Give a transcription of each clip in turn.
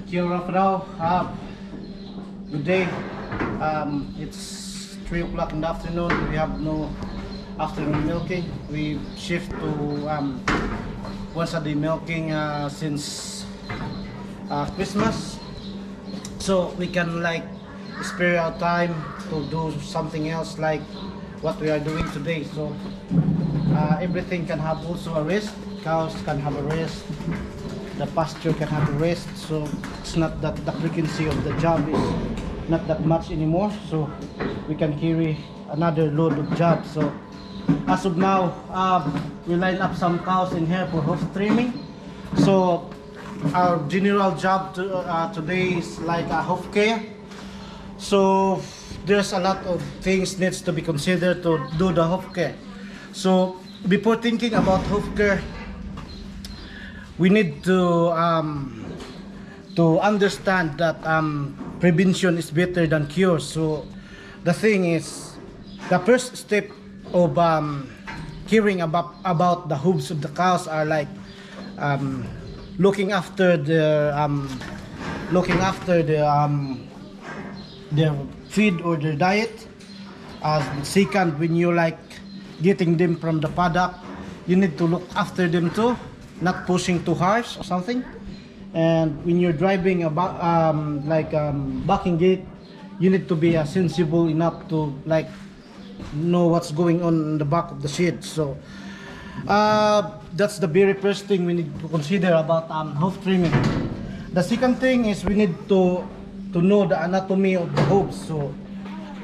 Kia ora whanau. Good day. It's 3 o'clock in the afternoon. We have no afternoon milking. We shift to once a day milking since Christmas, so we can like spare our time to do something else like what we are doing today. So everything can have also a rest. Cows can have a rest, the pasture can have a rest, so it's not that the frequency of the job is not that much anymore, so we can carry another load of job. So as of now, we line up some cows in here for hoof trimming. So our general job today is like a hoof care. So there's a lot of things needs to be considered to do the hoof care. So before thinking about hoof care, we need to understand that prevention is better than cure. So the thing is, the first step of caring about the hooves of the cows are like looking after their feed or their diet. Second, when you like getting them from the paddock, you need to look after them too, not pushing too harsh or something. And when you're driving about backing gate, you need to be sensible enough to like know what's going on in the back of the shed. So that's the very first thing we need to consider about hoof trimming. The second thing is we need to know the anatomy of the hooves. So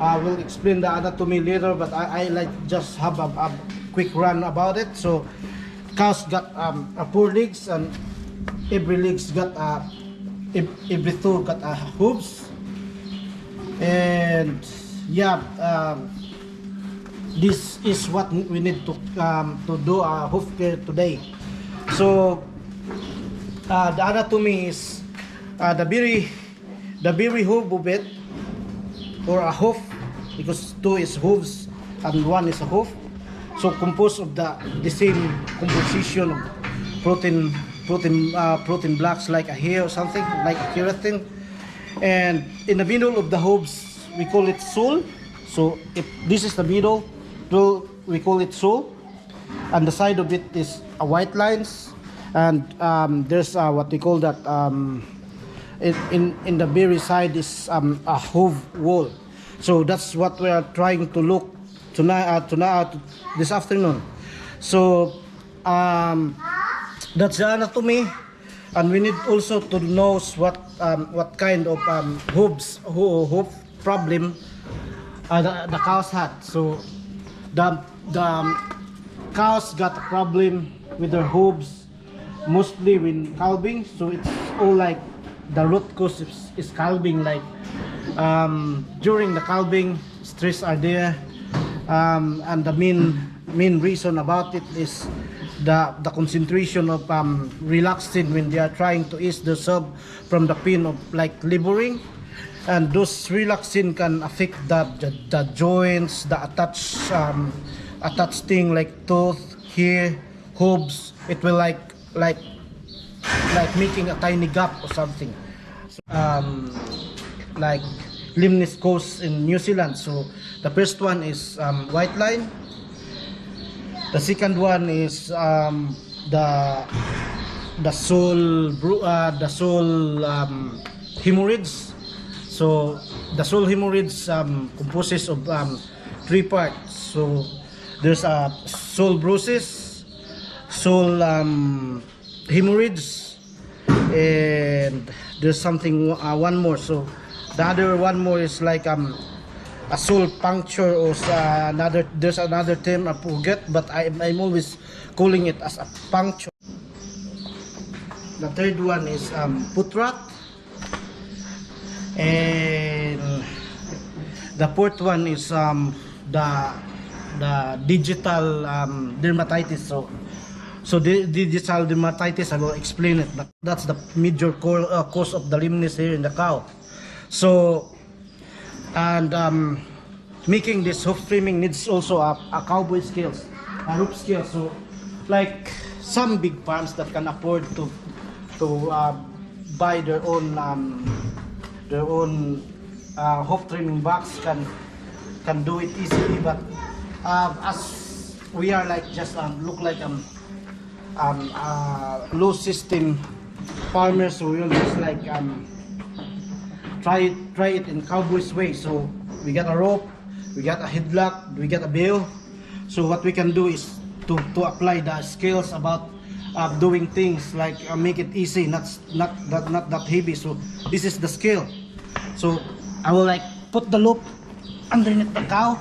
I will explain the anatomy later, but I like just have a quick run about it. So cows got four legs, and every leg's got every toe got hooves. And yeah, this is what we need to do a hoof care today. So the anatomy is the very hoof of it, or a hoof, because two is hooves and one is a hoof. So composed of the same composition of protein blocks like a hair or something like a keratin. And in the middle of the hooves we call it sole. So if this is the middle, we call it sole, and the side of it is a white lines, and there's what we call that in the very side is a hoof wall. So that's what we are trying to look tonight this afternoon. So that's the anatomy, and we need also to know what kind of hoof problem the cows had. So the cows got a problem with their hooves mostly when calving. So it's all like the root cause is calving, like during the calving stress are there, and the main reason about it is the concentration of relaxin when they are trying to ease themselves from the pain of like laboring, and those relaxin can affect the joints, the attached thing like tooth, hair, hooves. It will like making a tiny gap or something. So, like lameness cause in New Zealand. So the first one is white line. The second one is the sole hemorrhage. So the sole hemorrhage composes of three parts. So there's a sole bruises, sole hemorrhage, and there's something one more. So the other one more is like a sole puncture, or there's another term I forget, but I'm always calling it as a puncture. The third one is foot rot, and the fourth one is the digital dermatitis. So the digital dermatitis, I will explain it, but that's the major cause of the lameness here in the cow. So, and making this hoof trimming needs also a cowboy skills, a rope skills. So like some big farms that can afford to buy their own hoof trimming box can do it easily, but as we are like just look like low system farmers, so we will just like try it in cowboys way. So we got a rope, we got a headlock, we got a bail. So what we can do is to apply the skills about doing things like make it easy, not that heavy. So this is the skill. So I will like put the loop underneath the cow.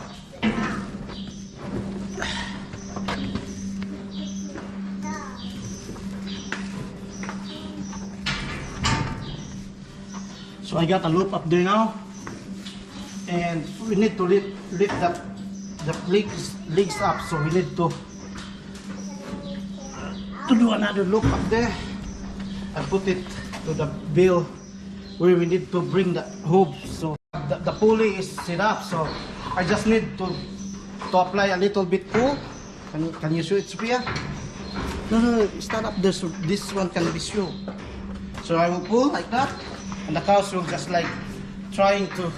So I got a loop up there now, and we need to lift the legs up. So we need to do another loop up there and put it to the bill where we need to bring the hoof. So the pulley is set up, so I just need to apply a little bit pull. Can you show it, Sophia? No, stand up there so this one can be shown. So I will pull like that, and the cows will just like trying to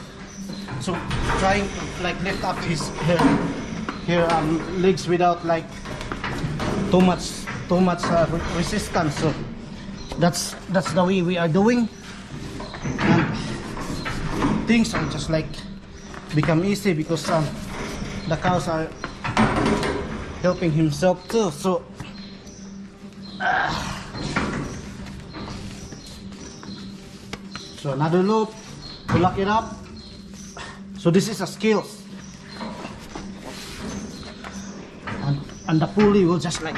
like lift up his legs without like too much resistance. So that's the way we are doing, and things are just like become easy because the cows are helping himself too. So so another loop to lock it up. So this is a skill, and the pulley will just like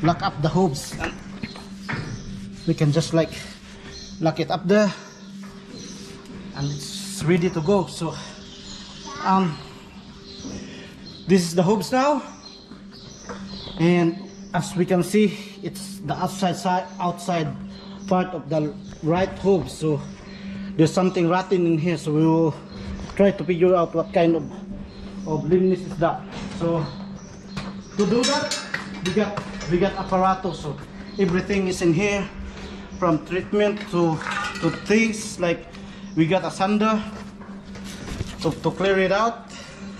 lock up the hooves, and we can just like lock it up there, and it's ready to go. So this is the hooves now, and as we can see, it's the outside part of the right hoof. So there's something rotten in here, so we will try to figure out what kind of leanness is that. So to do that, we got apparatus. So everything is in here, from treatment to things like we got a sander to clear it out.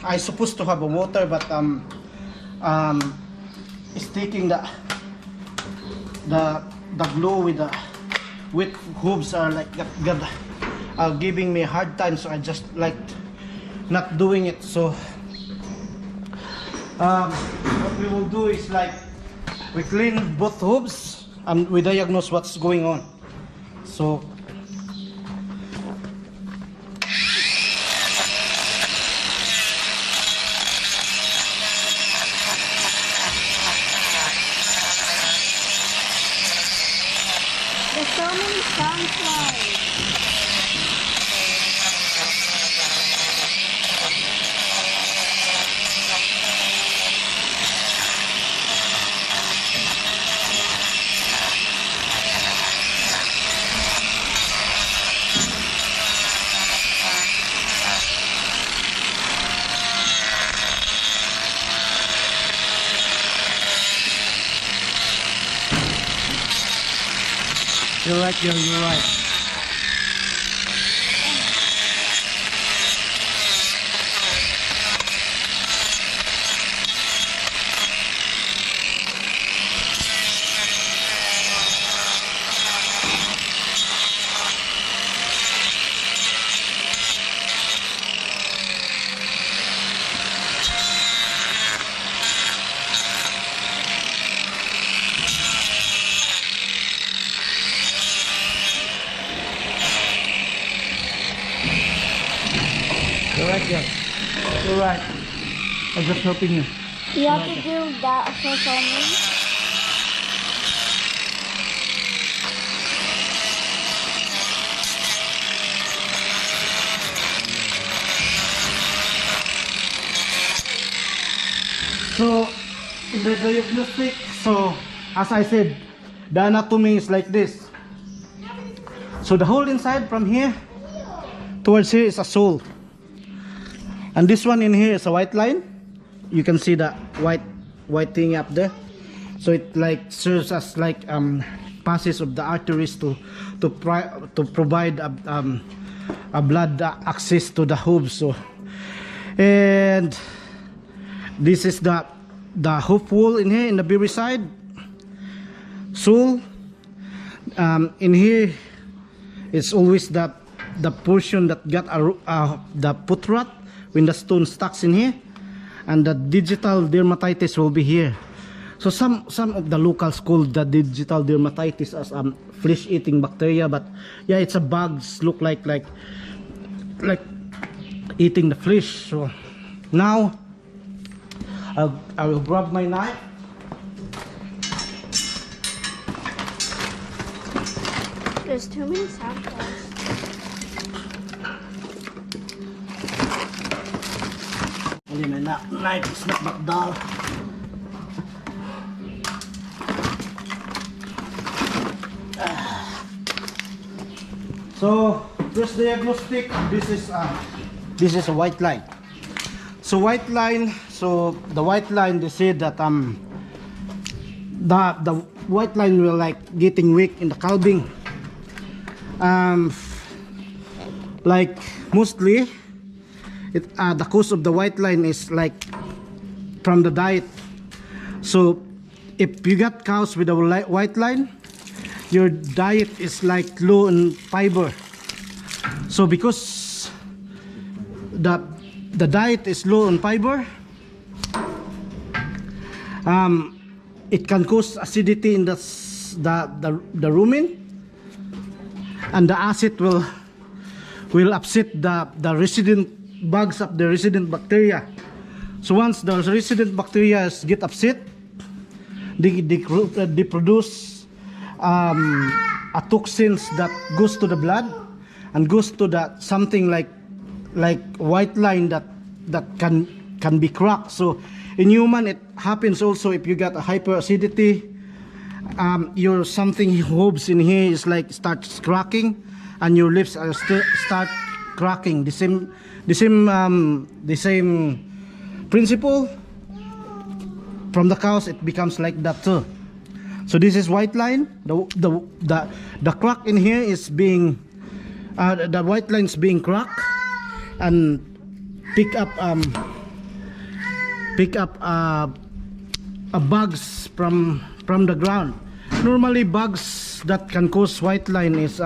I supposed to have a water, but it's taking the glue with the wet hooves are like giving me a hard time, so I just like not doing it. So what we will do is like we clean both hooves and we diagnose what's going on. So there's so many sunflowers. you're right, you're right. You're right, yeah. You're right. I'm just helping you. You have to do that for me. So in the diagnostic, so as I said, the anatomy is like this. So the hole inside from here towards here is a sole, and this one in here is a white line. You can see the white thing up there. So it like serves as like passes of the arteries to provide a blood access to the hooves. So, and this is the hoof wall in here in the very side. Sole in here, it's always the portion that got the foot rot when the stone stacks in here, and the digital dermatitis will be here. So some of the locals call the digital dermatitis as flesh-eating bacteria, but yeah, it's a bugs look like eating the flesh. So now I will grab my knife. There's too many sound flies. Only my knife is not that dull. So first diagnostic, this is a white line. So white line, so the white line, they say that the white line will like getting weak in the calving. Like mostly the cause of the white line is like from the diet. So if you got cows with a white line, your diet is like low in fiber. So because the diet is low in fiber, it can cause acidity in the rumen, and the acid will upset the resident bugs of the resident bacteria. So once the resident bacteria get upset, they produce a toxins that goes to the blood and goes to the something like white line that can be cracked. So in human it happens also if you got a hyperacidity. Your something hooves in here is like starts cracking, and your lips are start cracking. The same principle from the cows. It becomes like that too. So this is white line. The crack in here is being the white line is being cracked and pick up bugs from the ground. Normally bugs that can cause white line is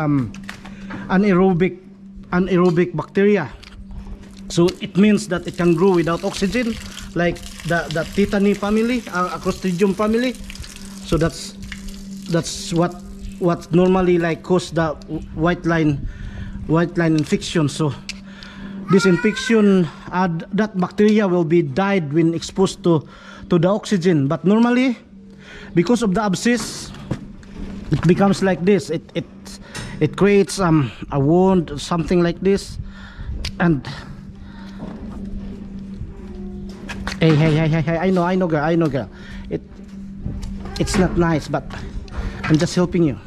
anaerobic bacteria. So it means that it can grow without oxygen, like the Tetany family, Acrostridium family. So that's what normally like cause the white line infection. So this infection, that bacteria will be died when exposed to the oxygen. But normally, because of the abscess, it becomes like this. It creates a wound, something like this, and hey, I know girl. It's not nice, but I'm just helping you.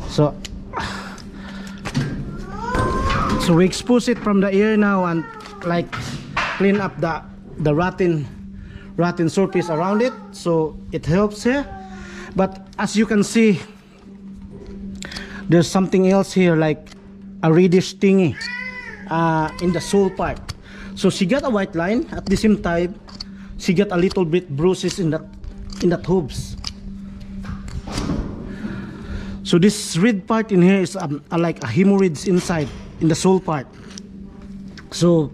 So we expose it from the air now and like clean up the rotten surface around it, so it helps here. But as you can see, there's something else here, like a reddish thingy in the sole part. So she got a white line. At the same time, she got a little bit bruises in that hooves. So this red part in here is like a hemorrhoids inside in the sole part. So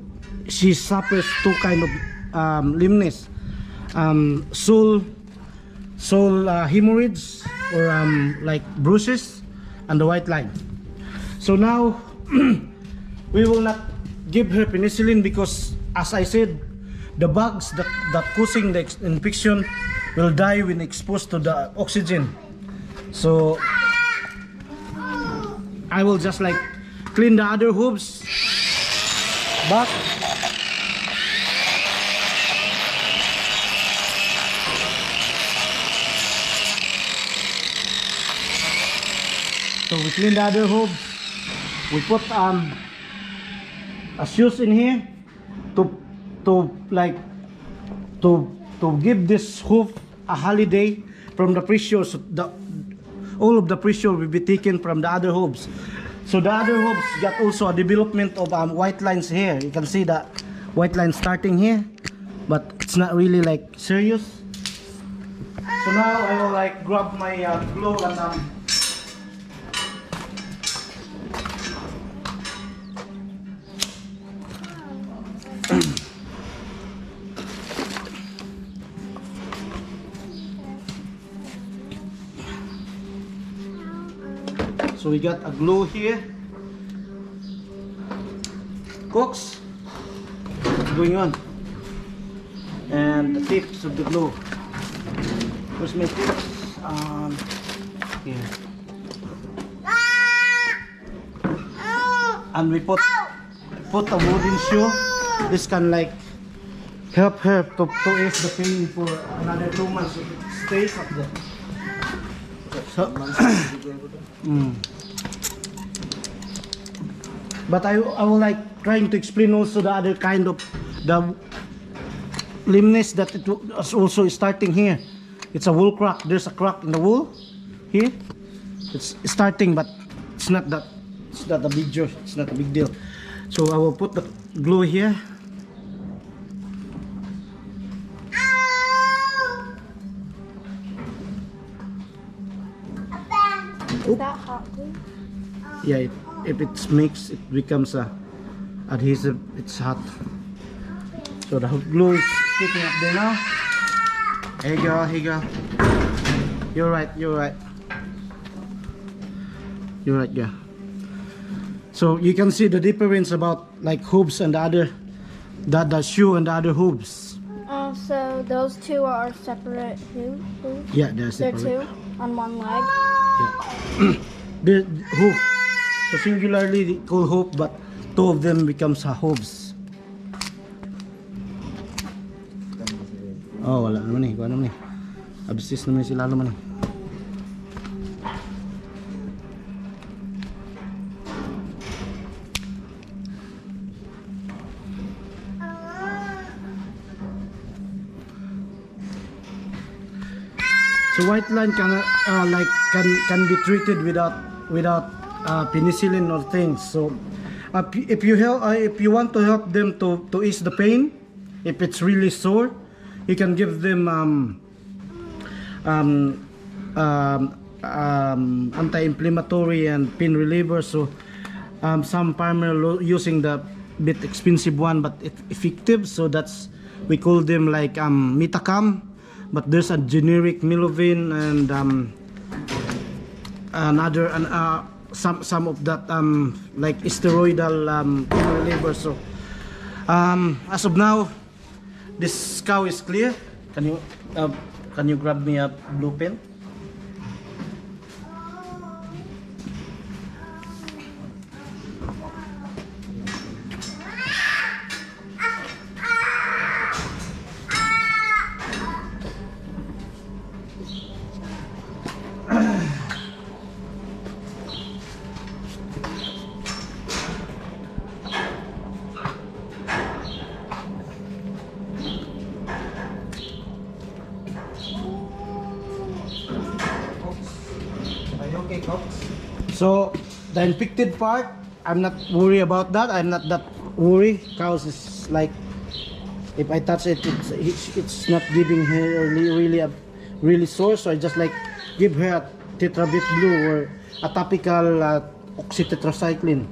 she suffers two kind of lameness, sole hemorrhoids, or like bruises, and the white line. So now we will not give her penicillin because, as I said, the bugs that causing the infection will die when exposed to the oxygen. So I will just like clean the other hooves back. So we clean the other hooves. We put a shoes in here to give this hoof a holiday from the pressure. So all of the pressure will be taken from the other hooves. So the other hooves got also a development of white lines here. You can see the white line starting here, but it's not really like serious. So now I will like grab my glue and so we got a glue here. Cooks, what's going on? And the tips of the glue. Where's my tips? Here. And we put a wooden shoe. This can like help her to ease the pain for another 2 months if it stays up there. So, but I will like trying to explain also the other kind of the limbness that it was also starting here. It's a wool crack. There's a crack in the wool here. It's starting, but it's not that. It's not a big deal. It's not a big deal. So I will put the glue here. Is that hot glue? Yeah, if it's mixed, it becomes a adhesive. It's hot. So the glue is sticking up there now. Here you go, here you go. You're right, you're right. You're right, yeah. So you can see the difference about like hooves and the other, the shoe and the other hooves. So those two are separate hooves? Yeah, they're separate. They're two on one leg? Yeah. The hoof. So singularly they call hoof, but two of them becomes a hooves. Oh, wala naman eh. Kuha naman eh. Absis naman sila naman eh. So white line can be treated without penicillin or things. So if you want to help them to ease the pain, if it's really sore, you can give them anti-inflammatory and pain reliever. So some farmers using the bit expensive one but effective. So that's, we call them like Metacam. But there's a generic Milovin and another some of that like steroidal pain reliever. So as of now, this cow is clear. Can you grab me a blue pen? So the infected part, I'm not worried about that. I'm not that worried. Cows is like, if I touch it, it's not giving her really sore. So I just like give her a tetrabit blue or a topical oxytetracycline.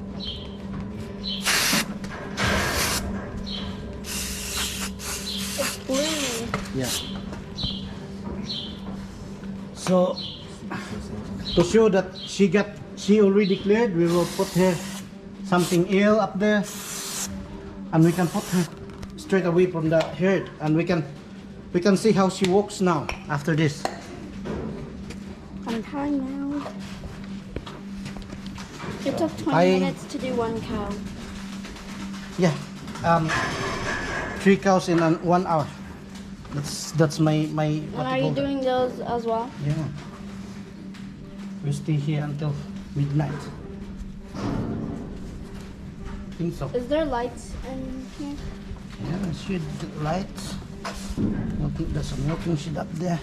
It's blue. Yeah. So to show that she already cleared, we will put her something ill up there, and we can put her straight away from the herd, and we can see how she walks now after this. I'm tying now. It took 20 minutes to do one cow. Yeah, 3 cows in 1 hour. That's my And are you doing those as well? Yeah. We stay here until midnight. I think so. Is there lights in here? Yeah, should lights. I think there's a milking shed up there.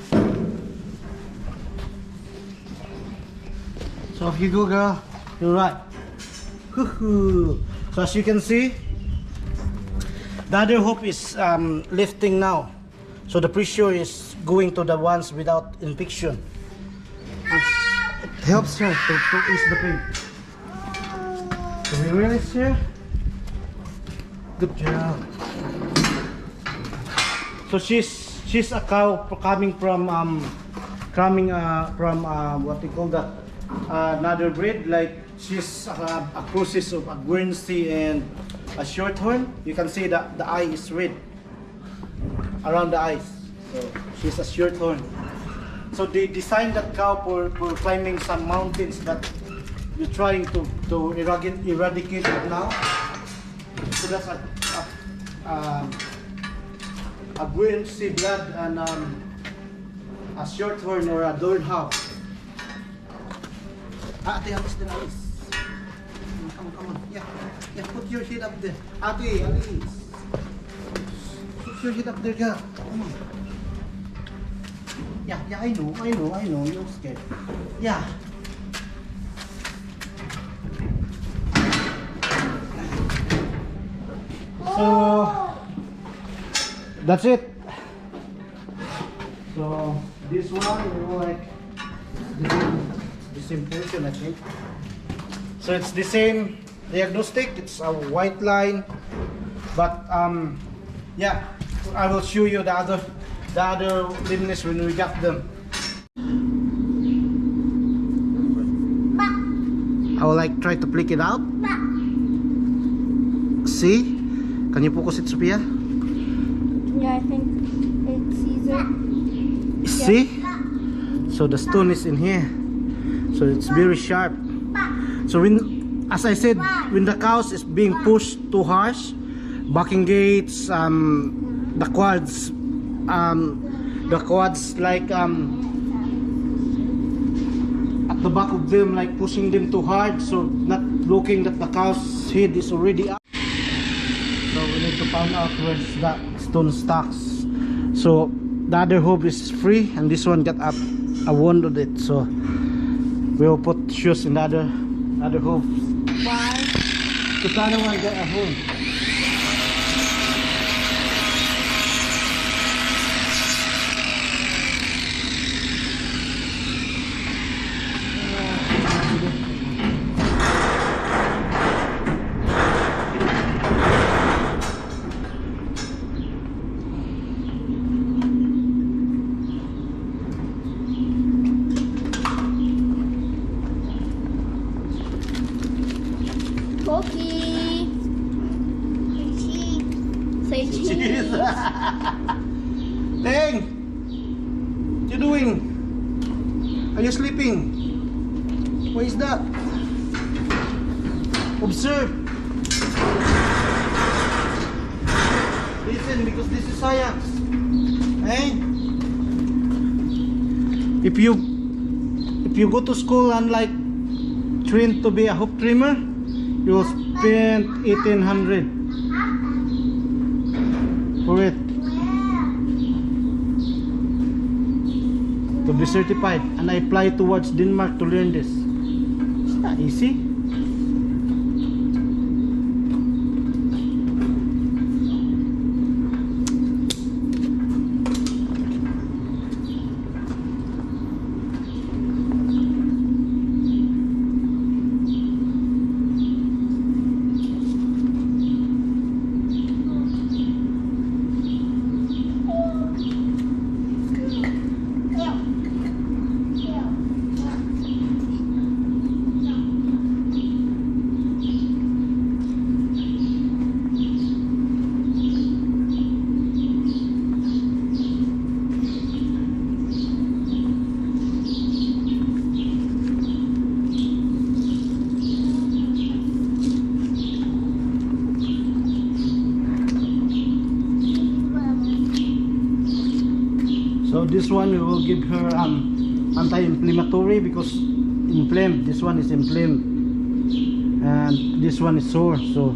So off you go, girl. You're right. So as you can see, the other hoop is lifting now. So the pressure is going to the ones without infection. It helps her to ease the pain. So we release here. Good job. So she's a cow coming from what they call that, another breed. Like she's a process of a Guernsey and a Shorthorn. You can see that the eye is red around the eyes. So she's a Shorthorn. So they designed that cow for climbing some mountains that you're trying to eradicate it now. So that's a Guernsey blood and a Shorthorn or a Dornhound. Ate, alis din, alis. Come on. Yeah, put your head up there. Ate, alis. Put your head up there, girl. Come on. Yeah, I know. You're scared. Yeah. So that's it. So this one will like the same portion, I think. So it's the same diagnostic. It's a white line, but yeah, I will show you the other limits when we got them. I will like try to flick it out. See? Can you focus it, Sophia? Yeah, I think it sees it. See? So the stone is in here. So it's very sharp. So when, as I said, when the cows is being pushed too harsh, backing gates, the quads like at the back of them, like pushing them too hard, so not looking that the cow's head is already up. So we need to find out where that stone stacks. So the other hoof is free and this one got a wound on it, so we'll put shoes in the other hoof. Why? Because the other one got a wound. Cookie. Say cheese. Dang! What you doing? Are you sleeping? What is that? Observe. Listen, because this is science. Eh? If you go to school and like trained to be a hoof trimmer, you will spend 1,800 for it to be certified, and I apply towards Denmark to learn this. It's not easy. So this one we will give her anti-inflammatory because inflamed. This one is inflamed and this one is sore. So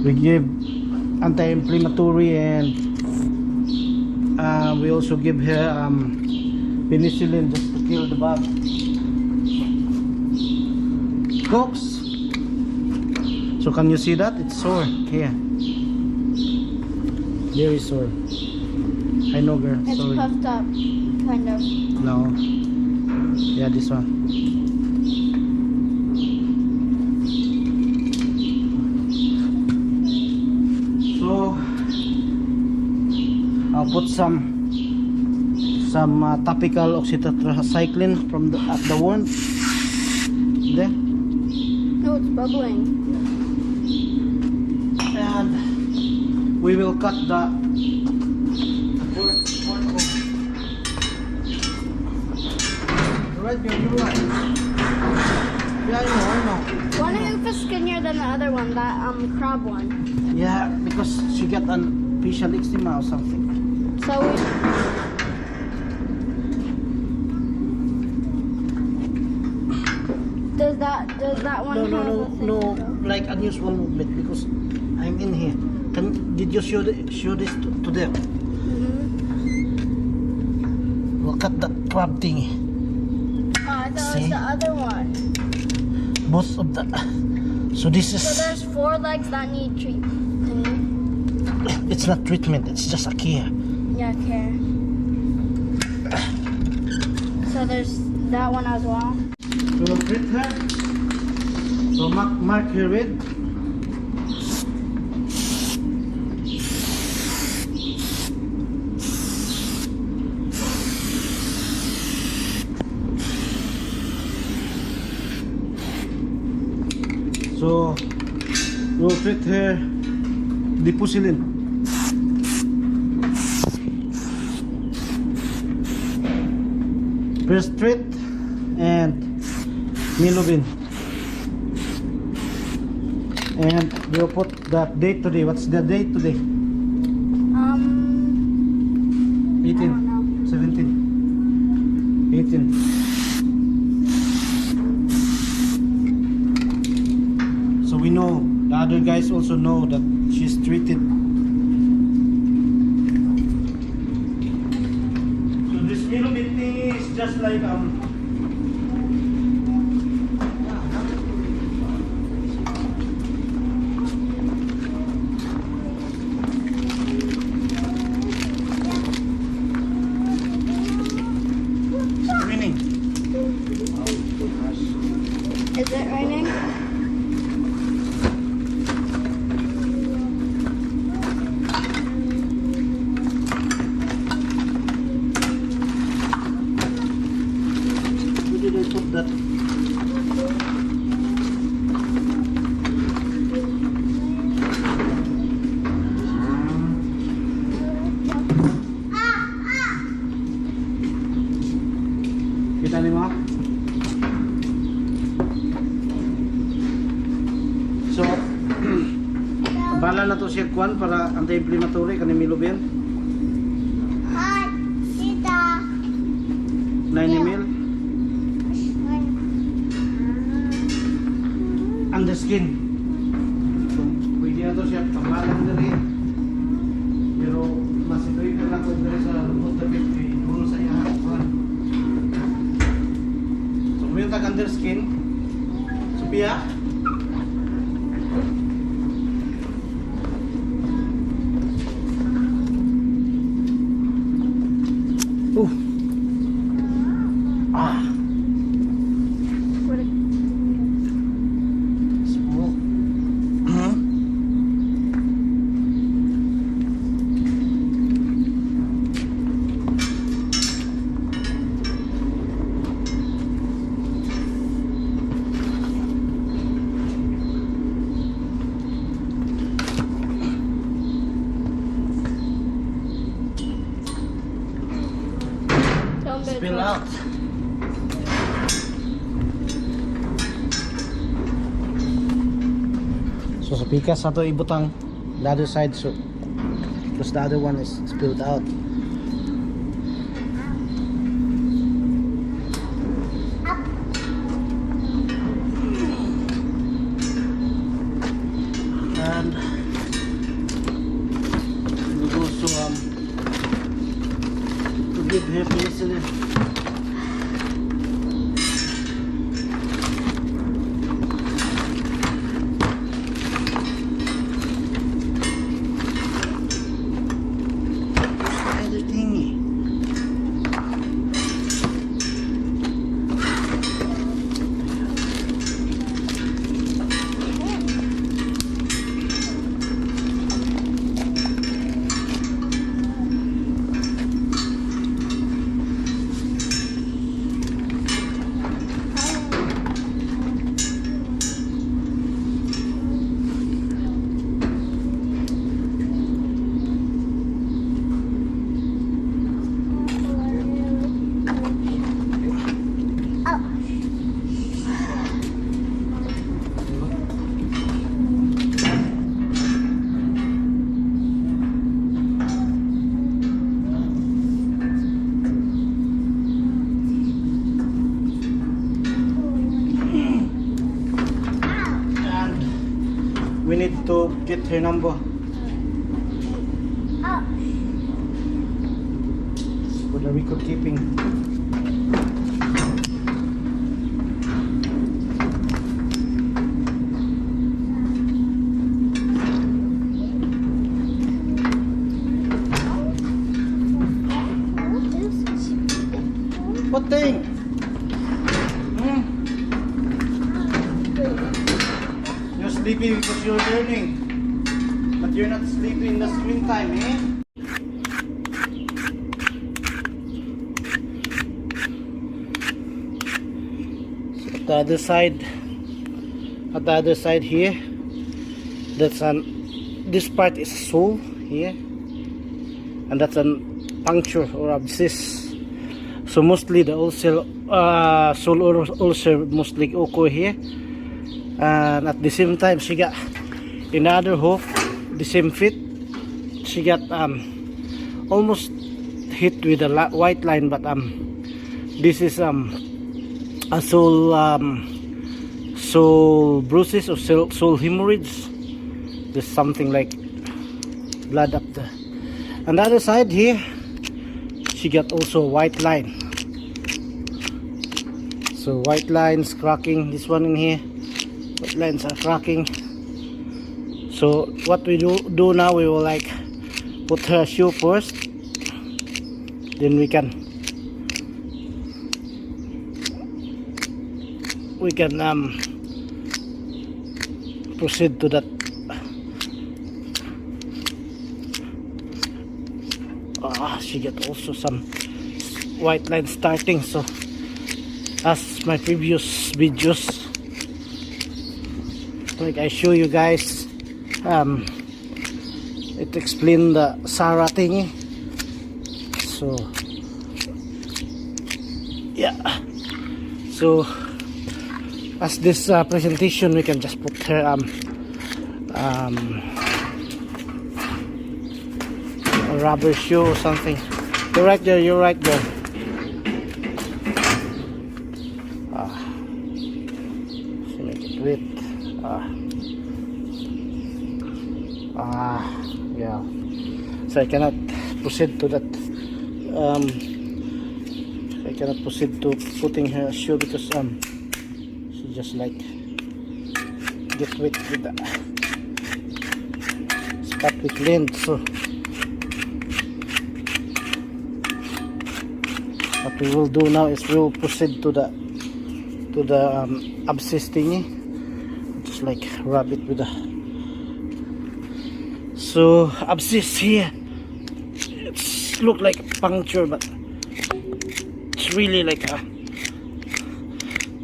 we give anti-inflammatory and we also give her penicillin just to kill the bug. cooks. So can you see that? It's sore here. Very sore. I know, girl. It's Sorry. puffed up, kind of. No. Yeah, this one. So I'll put some topical oxytetracycline from the wound. There. No, it's bubbling. And we will cut the right, you're right. Yeah, I know. One hoof is skinnier than the other one, that crab one. Yeah, because she got an facial eczema or something. So we... Does that one have a thing? No, like unusual movement because I'm in here. Did you show this to them? We'll cut that crab thingy. Oh, I thought it was the other one. Both of the. So this is. So there's 4 legs that need treatment. It's not treatment. It's just a care. Yeah, care. So there's that one as well. We will treat her. So mark her with. So we'll treat her dipucilin. First treat and Milobin. And we'll put that date today. What's the date today? 18, I don't know. 17, 18. So we know, the other guys also know that she's treated. So this Milobin thing is just like Is it raining? where did I put that? Kita ni mo? So, bala na to siya kuan para anti-inflammatory kani Milobin. 9 ml. Ang the skin. So, pwede na to siya pagbalang dali. Pero, mas ito yung lang kung dali sa lubot na bit. Kung sa iya kuan. So, kung yung tag-under skin. Sophia. Small. Spill out. So sa pikas na to ibutang the other side, so because the other one is spilled out. And we also to give her penicillin. need to get her number. For the record keeping. What thing? You're sleepy because you're learning. But you're not sleepy in the screen time, eh? So at the other side here, that's this part is sole here, and that's an puncture or abscess. So mostly the ulcer, sole ulcer mostly occur here, and at the same time she got in the other hoof, the same feet, she got almost hit with a white line, but this is a sole bruises or sole hemorrhage. There's something like blood up there. On the other side here, she got also a white line. So white lines cracking. This one in here, white lines are cracking. So what we do now, we will like put her shoe first, then we can proceed to that. She get also some white lines starting. So as my previous videos, like I show you guys, it explained the Sarah thingy. So yeah, so as this presentation, we can just put her a rubber shoe or something. You're right there, you're right there. So make it wet. Yeah. So I cannot proceed to that. I cannot proceed to putting her a shoe because she just like get wet with the spot we cleaned. So what we will do now is we will proceed to the abscess thingy, just like rub it with the. So abscess here, it's look like a puncture, but it's really like a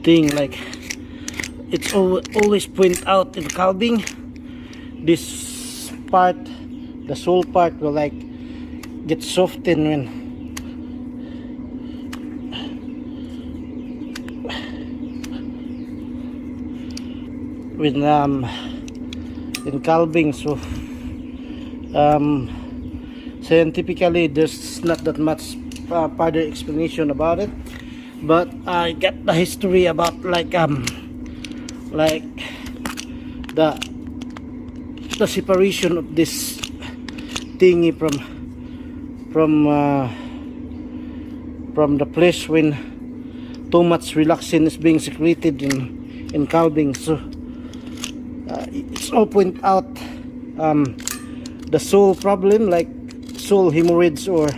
thing, like it's always point out in calving. This part, the sole part, will like get softened when in calving. So scientifically there's not that much further explanation about it, but I get the history about like the separation of this thingy from the flesh when too much relaxin is being secreted in calving. So it's all point out the sole problem, like sole hemorrhage, or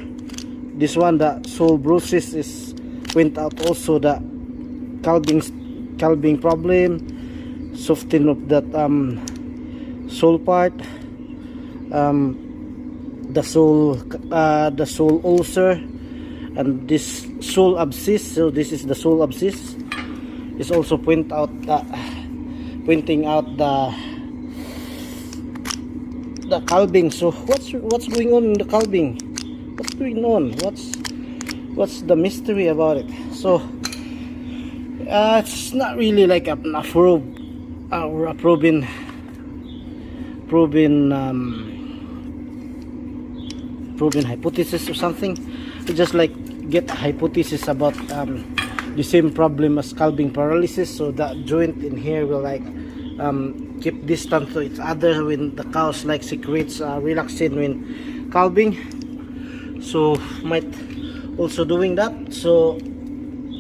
this one, the sole bruises, is point out also the calving problem, soften of that sole part, the sole ulcer, and this sole abscess. So this is the sole abscess, is also pointing out the calving. So what's going on in the calving? What's going on? What's the mystery about it? So it's not really like a proven hypothesis or something. We just like get a hypothesis about the same problem as calving paralysis. So that joint in here will like keep distance to each other when the cows like secretes relaxin when calving. So might also doing that. So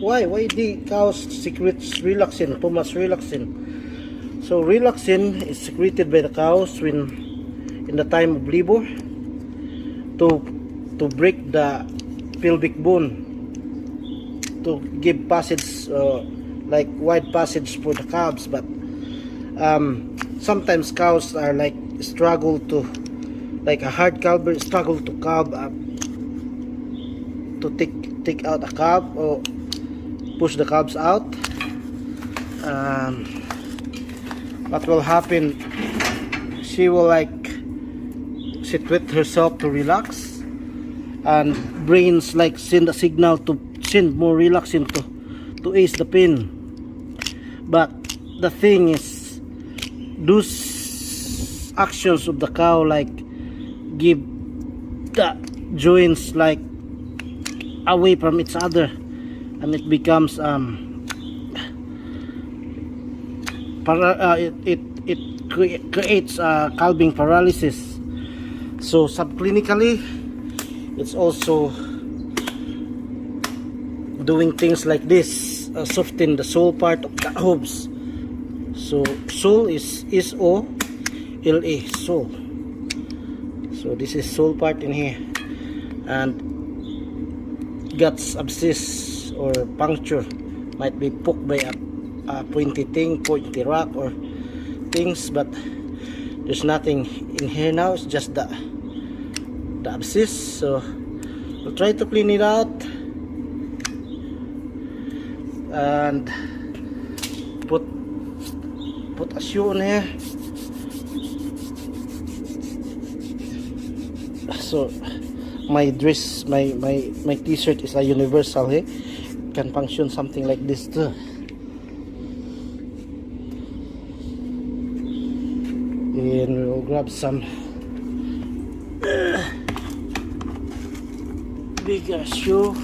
why the cows secretes relaxin, too much relaxin? So relaxin is secreted by the cows when in the time of labor to break the pelvic bone, to give passage like wide passage for the calves. But sometimes cows are like struggle to, like a hard calver struggle to calve up, to take out a calf or push the calves out. What will happen, she will like sit with herself to relax, and brains like send a signal to send more relaxin to ease the pain. But the thing is, those actions of the cow like give the joints like away from each other, and it becomes it creates calving paralysis. So subclinically, it's also doing things like this, soften the sole part of the hooves. So sole is S-O-L-E, sole. So this is sole part in here, and guts abscess or puncture might be poked by a pointy thing, pointy rock or things, but there's nothing in here now. It's just the abscess. So we'll try to clean it out and put a shoe on here. So my dress, my t-shirt is a universal here, can function something like this too. And we'll grab some bigger shoe.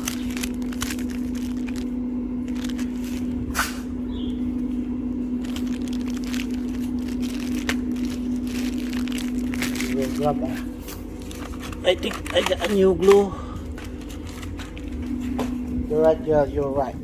We'll grab I think I got a new glue. You're right, you're right.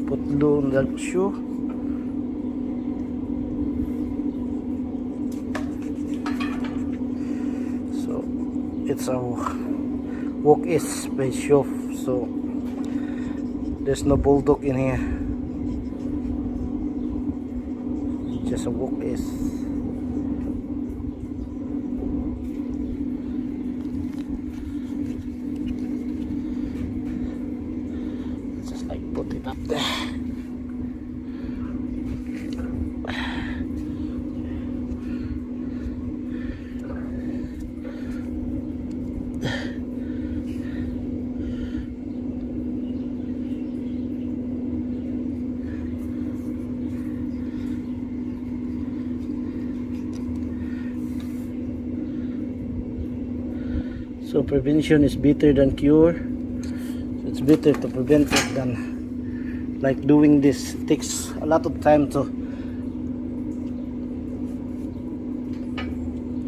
Put glue on the shoe. So it's a walk-is by HOOF, so there's no bulldog in here, just a walk-is. Put it up there. So prevention is better than cure. It's better to prevent it than like doing this. It takes a lot of time to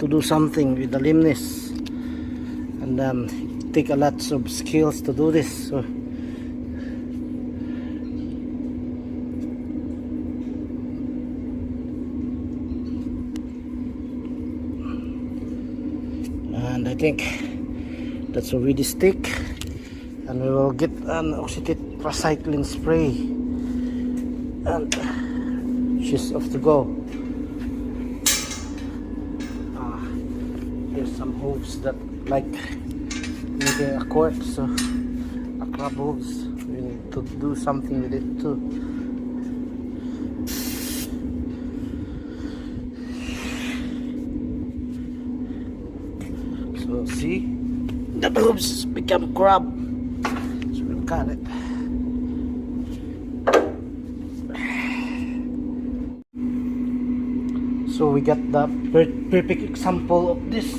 do something with the lameness, and it take a lot of skills to do this. So and I think that's already stick, and we will get an oxytetracycline spray, and she's off to go. There's some hooves that like making a cork, so a crab hooves. We need to do something with it too. So see, the hooves become crab. So we'll cut it. So we got the perfect example of this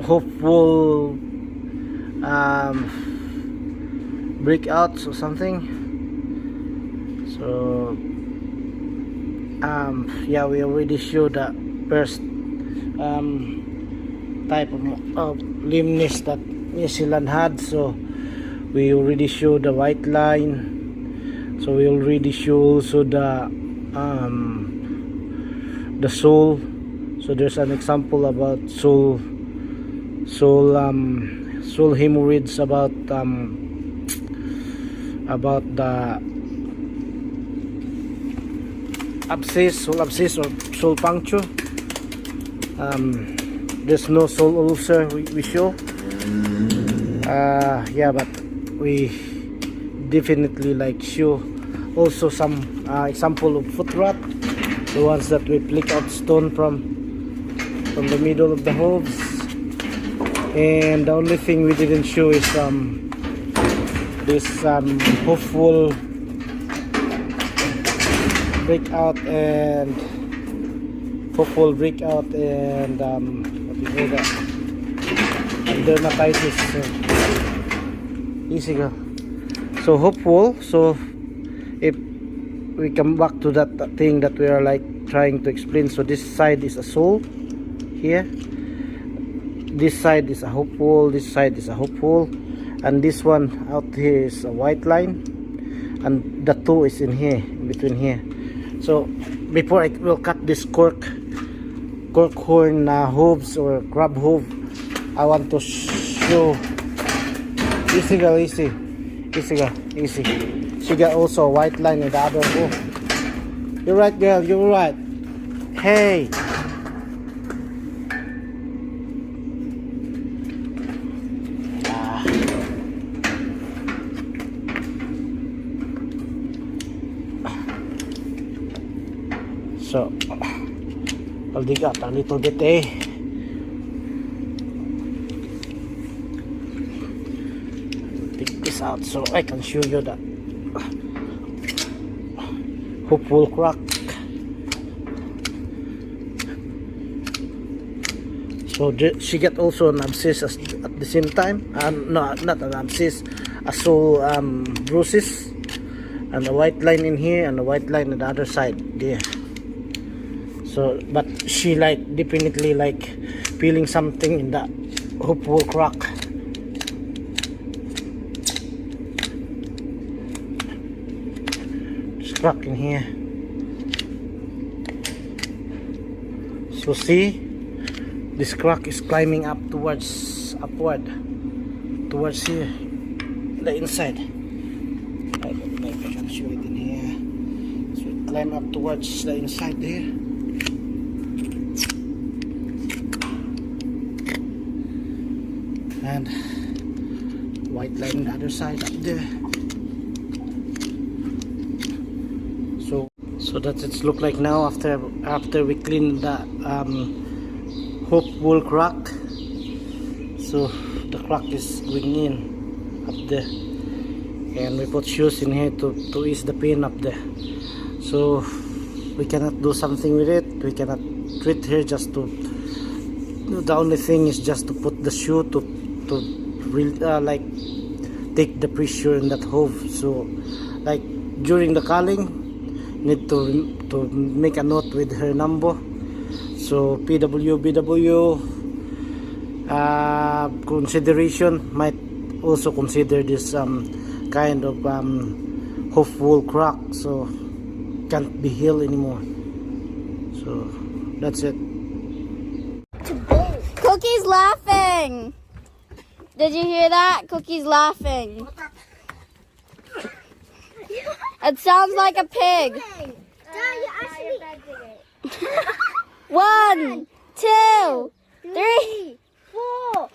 hopeful breakouts or something. So yeah, we already showed the first type of lameness that New Zealand had. So we already showed the white line. So we already show also the sole. So there's an example about sole hemorrhoids, about the sole abscess or sole puncture. There's no sole ulcer we show. Yeah, but we definitely like show also some example of foot rot, the ones that we pick out stone from the middle of the hooves. And the only thing we didn't show is this hopeful breakout and what do you call that, dermatitis. Easy girl. So hopeful. So if we come back to that thing that we are like trying to explain, so this side is a sole here, this side is a hopeful, this side is a hopeful, and this one out here is a white line, and the toe is in here, in between here. So before I will cut this cork horn hooves or crab hoof, I want to show. Easy girl, easy girl, easy. She got also a white line in the other hoof. You're right girl, you're right. Hey, so I'll dig up a little bit take this out so I can show you that hopeful crack. So she get also an abscess at the same time, no, not an abscess, a sole bruises, and a white line in here and a white line on the other side there. So but she like definitely like feeling something in that hopeful crack. Just crack in here. So see, this crack is climbing up upward towards here, the inside. Maybe I can show it in here. So it climb up towards the inside there. And white line on the other side up there. So that's it look like now after we clean the hopeful crack. So the crack is going in up there, and we put shoes in here to ease the pain up there. So we cannot do something with it, we cannot treat her, just to, the only thing is just to put the shoe to like take the pressure in that hoof. So like during the culling, need to make a note with her number. So BW consideration might also consider this kind of hopeful crack, so can't be healed anymore. So that's it. Cookie's laughing. Did you hear that? Cookie's laughing. It sounds like a pig. One, two, three, 4